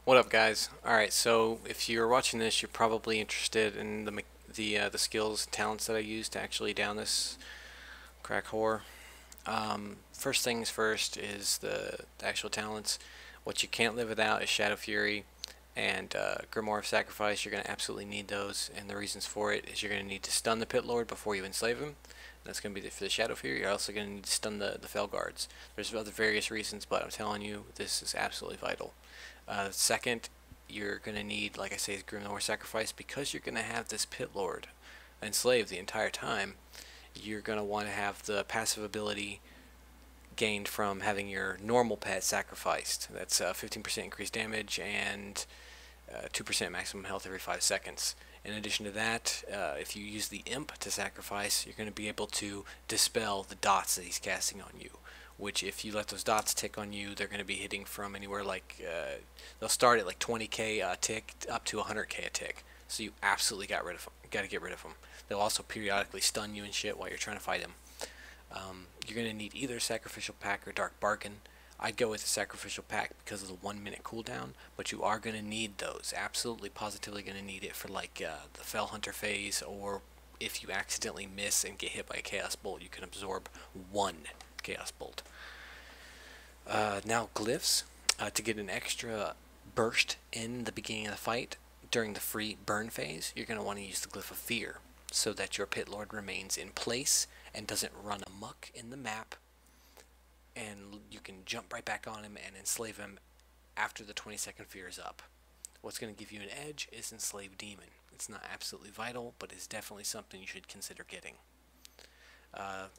What up, guys? Alright, so if you're watching this, you're probably interested in the skills and talents that I use to actually down this crack whore. First things first is the actual talents. What you can't live without is Shadow Fury and Grimoire of Sacrifice. You're going to absolutely need those, and the reasons for it is you're going to need to stun the Pit Lord before you enslave him. That's going to be for the Shadow Fury. You're also going to need to stun the Fel Guards. There's other various reasons, but I'm telling you, this is absolutely vital. Second, you're going to need, like I say, Grimoire Sacrifice, because you're going to have this Pit Lord enslaved the entire time. You're going to want to have the passive ability gained from having your normal pet sacrificed. That's 15% increased damage and 2% maximum health every 5 seconds. In addition to that, if you use the Imp to sacrifice, you're going to be able to dispel the dots that he's casting on you, which if you let those dots tick on you, they're going to be hitting from anywhere like, they'll start at like 20k a tick up to 100k a tick. So you absolutely got to get rid of them. They'll also periodically stun you and shit while you're trying to fight them. You're going to need either Sacrificial Pack or Dark Bargain. I'd go with the Sacrificial Pack because of the 1 minute cooldown, but you are going to need those. Absolutely, positively going to need it for like the Fell Hunter phase, or if you accidentally miss and get hit by a Chaos Bolt, you can absorb 1 Chaos Bolt. Now glyphs. To get an extra burst in the beginning of the fight during the free burn phase, you're going to want to use the Glyph of Fear, so that your Pit Lord remains in place and doesn't run amok in the map, and you can jump right back on him and enslave him after the 20-second fear is up. What's going to give you an edge is Enslave Demon. It's not absolutely vital, but it's definitely something you should consider getting.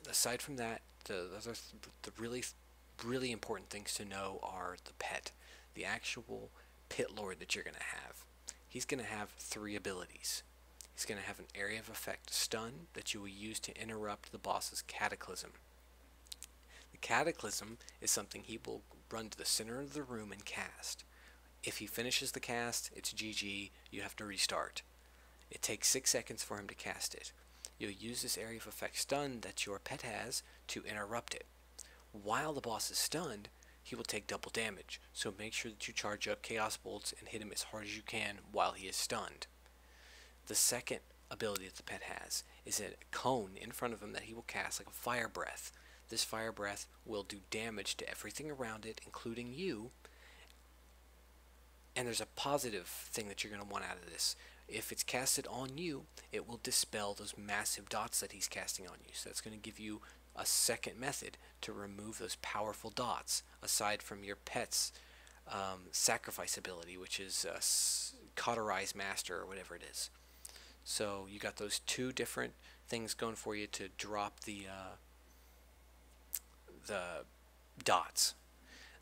Aside from that, the really important things to know are the pet. The actual Pit Lord that you're going to have. He's going to have 3 abilities. He's going to have an area of effect stun that you will use to interrupt the boss's Cataclysm. The Cataclysm is something he will run to the center of the room and cast. If he finishes the cast, it's GG, you have to restart. It takes 6 seconds for him to cast it. You'll use this area of effect stun that your pet has to interrupt it. While the boss is stunned, he will take double damage, so make sure that you charge up Chaos Bolts and hit him as hard as you can while he is stunned. The second ability that the pet has is a cone in front of him that he will cast like a Fire Breath. This Fire Breath will do damage to everything around it, including you. And there's a positive thing that you're going to want out of this. If it's casted on you, it will dispel those massive dots that he's casting on you. So that's going to give you a second method to remove those powerful dots, aside from your pet's sacrifice ability, which is Cauterize Master or whatever it is. So you got those 2 different things going for you to drop the dots.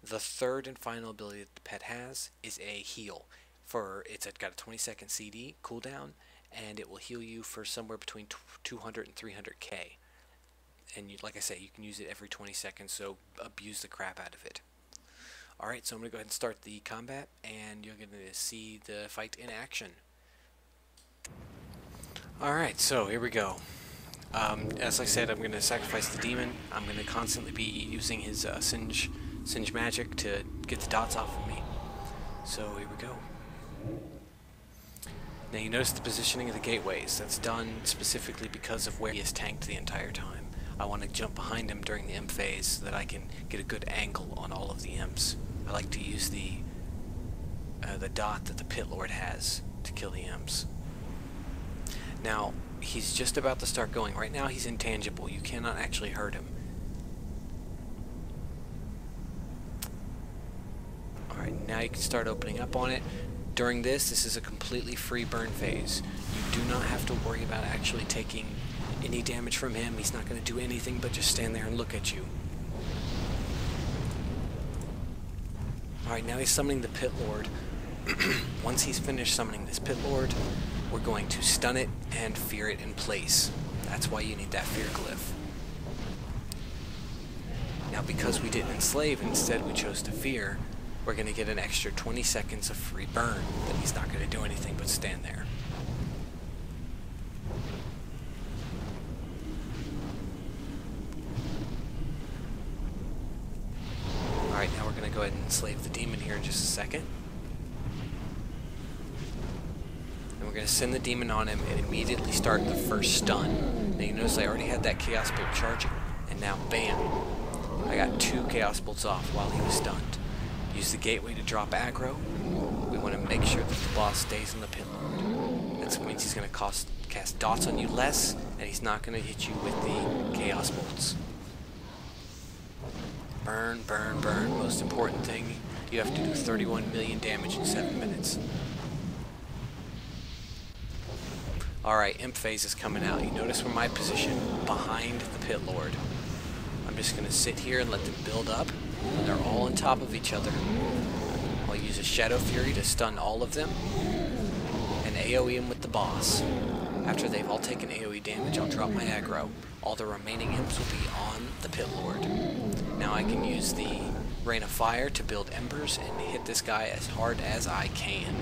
The third and final ability that the pet has is a heal. It's got a 20-second CD cooldown, and it will heal you for somewhere between 200 and 300k. And like I say, you can use it every 20 seconds, so abuse the crap out of it. Alright, so I'm going to go ahead and start the combat, and you're going to see the fight in action. Alright, so here we go. As I said, I'm going to sacrifice the demon. I'm going to constantly be using his singe magic to get the dots off of me. So here we go. Now you notice the positioning of the gateways. That's done specifically because of where he is tanked the entire time. I want to jump behind him during the imp phase so that I can get a good angle on all of the imps. I like to use the dot that the Pit Lord has to kill the imps. Now, he's just about to start going. Right now he's intangible. You cannot actually hurt him. Alright, now you can start opening up on it. During this is a completely free burn phase. You do not have to worry about actually taking any damage from him. He's not going to do anything but just stand there and look at you. Alright, now he's summoning the Pit Lord. Once he's finished summoning this Pit Lord, we're going to stun it and fear it in place. That's why you need that fear glyph. Now because we didn't enslave, instead we chose to fear, we're going to get an extra 20 seconds of free burn that he's not going to do anything but stand there. Alright, now we're going to go ahead and enslave the demon here in just a second. to send the demon on him and immediately start the first stun. Now you notice I already had that Chaos Bolt charging, and now bam, I got 2 Chaos Bolts off while he was stunned. Use the gateway to drop aggro. We want to make sure that the boss stays in the pit lord. That means he's going to cast dots on you less, and he's not going to hit you with the Chaos Bolts. Burn, burn, burn. Most important thing, you have to do 31 million damage in 7 minutes. Alright, Imp phase is coming out. You notice where my position? Behind the pit lord. I'm just going to sit here and let them build up. They're all on top of each other. I'll use a Shadow Fury to stun all of them, and AoE them with the boss. After they've all taken AoE damage, I'll drop my aggro. All the remaining imps will be on the pit lord. Now I can use the Rain of Fire to build embers and hit this guy as hard as I can.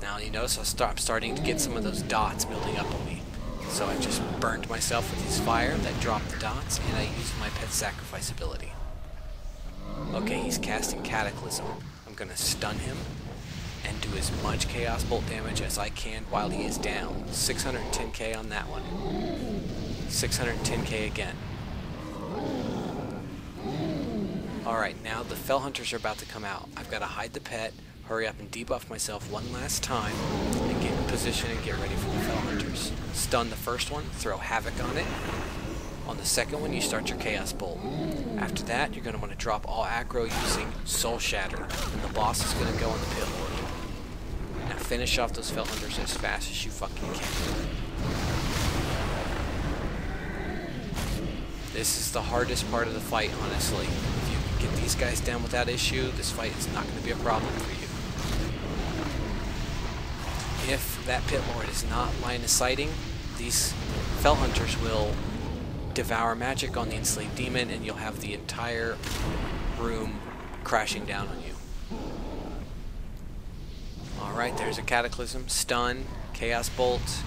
Now you notice I'm starting to get some of those dots building up on me. So I just burned myself with his fire that dropped the dots, and I used my pet sacrifice ability. Okay, he's casting Cataclysm. I'm going to stun him and do as much Chaos Bolt damage as I can while he is down. 610k on that one. 610k again. Alright, now the Fell Hunters are about to come out. I've got to hide the pet, hurry up and debuff myself one last time, and get in position and get ready for the Fell Hunters. Stun the first one, throw Havoc on it. On the second one, you start your Chaos Bolt. After that, you're going to want to drop all aggro using Soul Shatter, and the boss is going to go on the pit lord. Now finish off those Fell Hunters as fast as you fucking can. This is the hardest part of the fight, honestly. If you can get these guys down without issue, this fight is not going to be a problem for you. If that pit lord is not line of sighting, these Fell Hunters will devour magic on the enslaved demon, and you'll have the entire room crashing down on you. Alright, there's a Cataclysm, Stun, Chaos Bolt,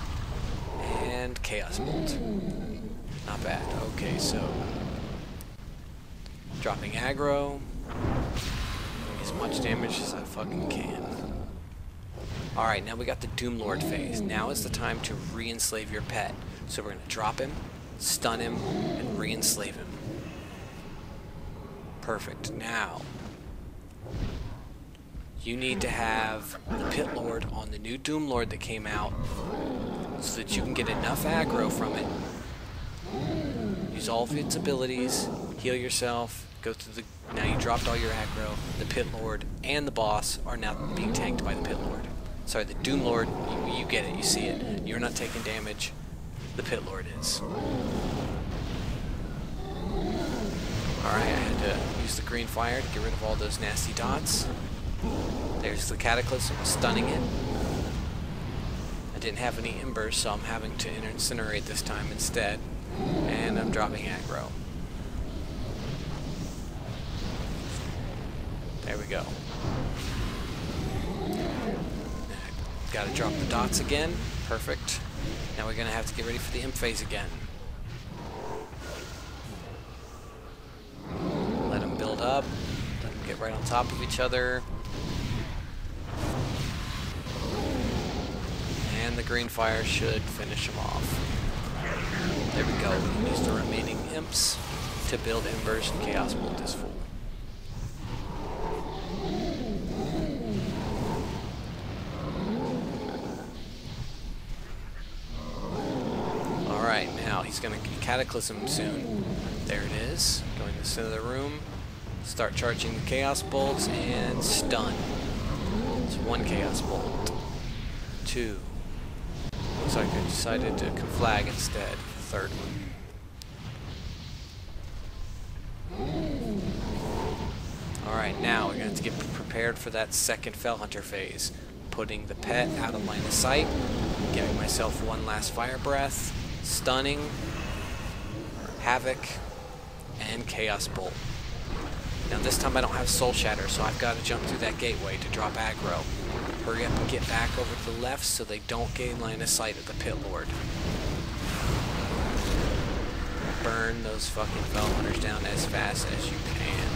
and Chaos Bolt. Not bad. Okay, so dropping aggro, doing as much damage as I fucking can. Alright, now we got the Doom Lord phase. Now is the time to re-enslave your pet. So we're going to drop him, stun him, and re-enslave him. Perfect. Now, you need to have the Pit Lord on the new Doom Lord that came out so that you can get enough aggro from it. Use all of its abilities, heal yourself, go through the... Now you dropped all your aggro. The Pit Lord and the boss are now being tanked by the Pit Lord. Sorry, the Doom Lord, you get it, you see it. You're not taking damage. The Pit Lord is. Alright, I had to use the green fire to get rid of all those nasty dots. There's the Cataclysm, stunning it. I didn't have any embers, so I'm having to incinerate this time instead. And I'm dropping aggro. There we go. Gotta drop the dots again. Perfect. Now we're gonna have to get ready for the imp phase again. Let them build up. Let them get right on top of each other. And the green fire should finish them off. There we go. We can use the remaining imps to build embers, and Chaos Bolt is full. Alright, now he's going to Cataclysm soon. There it is. Going to the center of the room. Start charging the Chaos Bolts and stun. It's 1 Chaos Bolt. 2. Looks like I decided to flag instead. 3rd one. Alright, now we're going to get prepared for that second Fell Hunter phase. Putting the pet out of line of sight. Giving myself one last fire breath. Stunning. Havoc. And Chaos Bolt. Now this time I don't have Soul Shatter, so I've got to jump through that gateway to drop aggro. Hurry up and get back over to the left so they don't gain line of sight of the Pit Lord. Burn those fucking Fell Hunters down as fast as you can.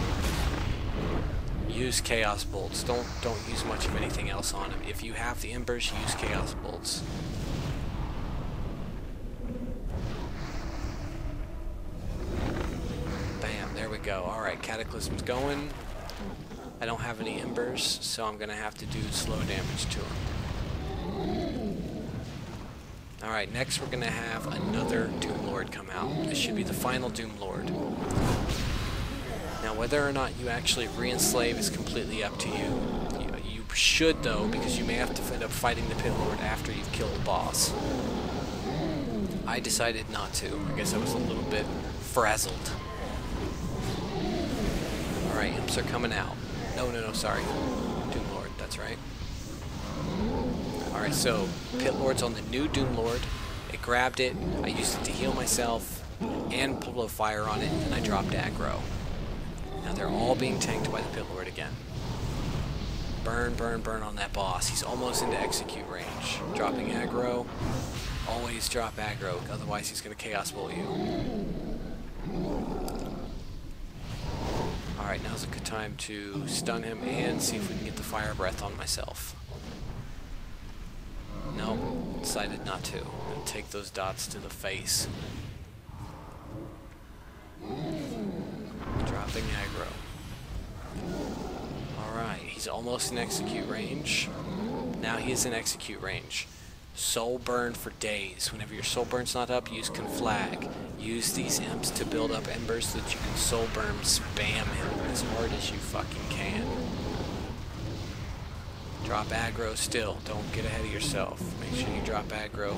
use Chaos Bolts. Don't use much of anything else on him. If you have the Embers, use Chaos Bolts. Bam, there we go. Alright, Cataclysm's going. I don't have any Embers, so I'm going to have to do slow damage to him. Alright, next we're going to have another Doom Lord come out. This should be the final Doom Lord. Now, whether or not you actually re-enslave is completely up to you. You should, though, because you may have to end up fighting the Pit Lord after you've killed the boss. I decided not to. I guess I was a little bit frazzled. Alright, imps are coming out. No, sorry. Doom Lord, that's right. Alright, so Pit Lord's on the new Doom Lord. I grabbed it, I used it to heal myself, and blow fire on it, and I dropped aggro. Now they're all being tanked by the Pit Lord again. Burn, burn, burn on that boss. He's almost into execute range. Dropping aggro. Always drop aggro, otherwise he's going to Chaos Bolt you. Alright, now's a good time to stun him and see if we can get the Fire Breath on myself. No, decided not to. I'm going to take those dots to the face. Dropping aggro. Alright, he's almost in execute range. Now he is in execute range. Soul burn for days. Whenever your soul burn's not up, use Conflag. Use these imps to build up embers so that you can soul burn spam him as hard as you fucking can. Drop aggro still. Don't get ahead of yourself. Make sure you drop aggro.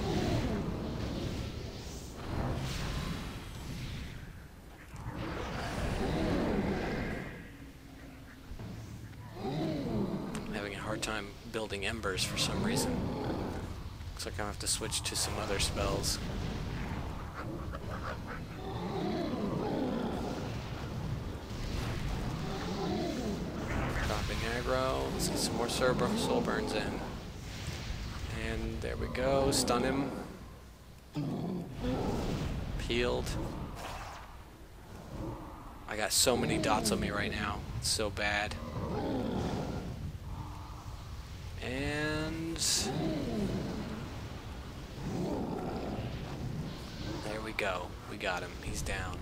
I'm having a hard time building embers for some reason. Looks like I have to switch to some other spells. Dropping aggro. Let's get some more soul burns in. And there we go. Stun him. Peeled. I got so many dots on me right now. It's so bad. And there we go. We got him. He's down.